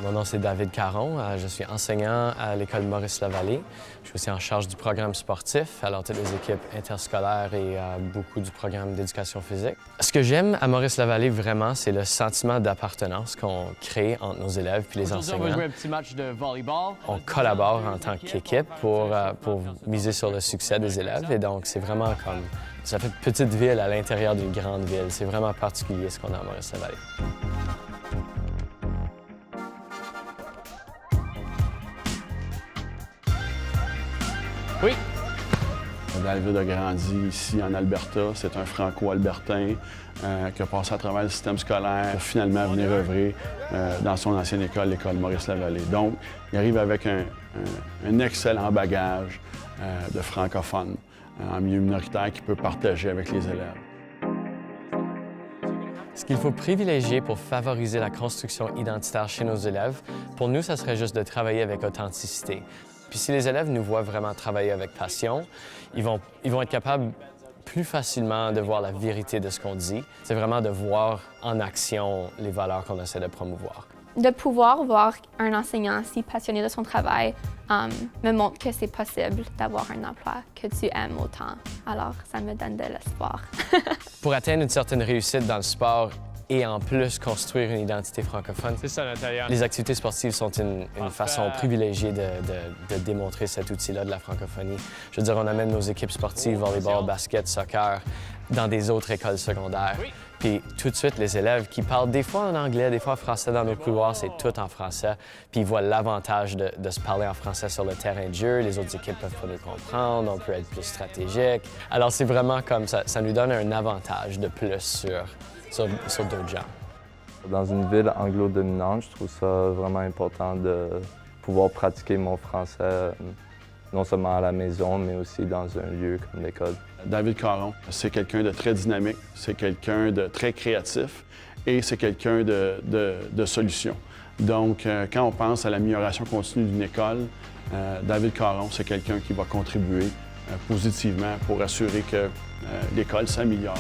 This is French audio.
Mon nom, c'est David Caron. Je suis enseignant à l'École Maurice-Lavallée. Je suis aussi en charge du programme sportif, alors toutes les équipes interscolaires et beaucoup du programme d'éducation physique. Ce que j'aime à Maurice-Lavallée, vraiment, c'est le sentiment d'appartenance qu'on crée entre nos élèves et les enseignants. On va jouer un petit match de volleyball. On collabore en tant qu'équipe pour miser sur le succès des élèves. Et donc, c'est vraiment comme... Ça fait petite ville à l'intérieur d'une grande ville. C'est vraiment particulier ce qu'on a à Maurice-Lavallée. Oui. David a grandi ici en Alberta. C'est un franco-albertain qui a passé à travers le système scolaire pour finalement venir œuvrer dans son ancienne école, l'École Maurice-Lavallée. Donc, il arrive avec un excellent bagage de francophone en milieu minoritaire qu'il peut partager avec les élèves. Ce qu'il faut privilégier pour favoriser la construction identitaire chez nos élèves, pour nous, ça serait juste de travailler avec authenticité. Puis si les élèves nous voient vraiment travailler avec passion, ils vont être capables plus facilement de voir la vérité de ce qu'on dit. C'est vraiment de voir en action les valeurs qu'on essaie de promouvoir. De pouvoir voir un enseignant si passionné de son travail me montre que c'est possible d'avoir un emploi que tu aimes autant. Alors, ça me donne de l'espoir. Pour atteindre une certaine réussite dans le sport et en plus construire une identité francophone, C'est ça, Natalia. les activités sportives sont une façon privilégiée de démontrer cet outil-là de la francophonie. Je veux dire, on amène nos équipes sportives, volleyball, basket, soccer, dans des autres écoles secondaires. Oui. Puis tout de suite, les élèves qui parlent des fois en anglais, des fois en français dans nos couloirs, c'est tout en français. Puis ils voient l'avantage de se parler en français sur le terrain de jeu. Les autres équipes peuvent pas nous comprendre, on peut être plus stratégique. Alors c'est vraiment comme ça nous donne un avantage de plus sur d'autres gens. Dans une ville anglo-dominante, je trouve ça vraiment important de pouvoir pratiquer mon français, non seulement à la maison, mais aussi dans un lieu comme l'école. David Caron, c'est quelqu'un de très dynamique, c'est quelqu'un de très créatif et c'est quelqu'un de solution. Donc, quand on pense à l'amélioration continue d'une école, David Caron, c'est quelqu'un qui va contribuer positivement pour assurer que l'école s'améliore.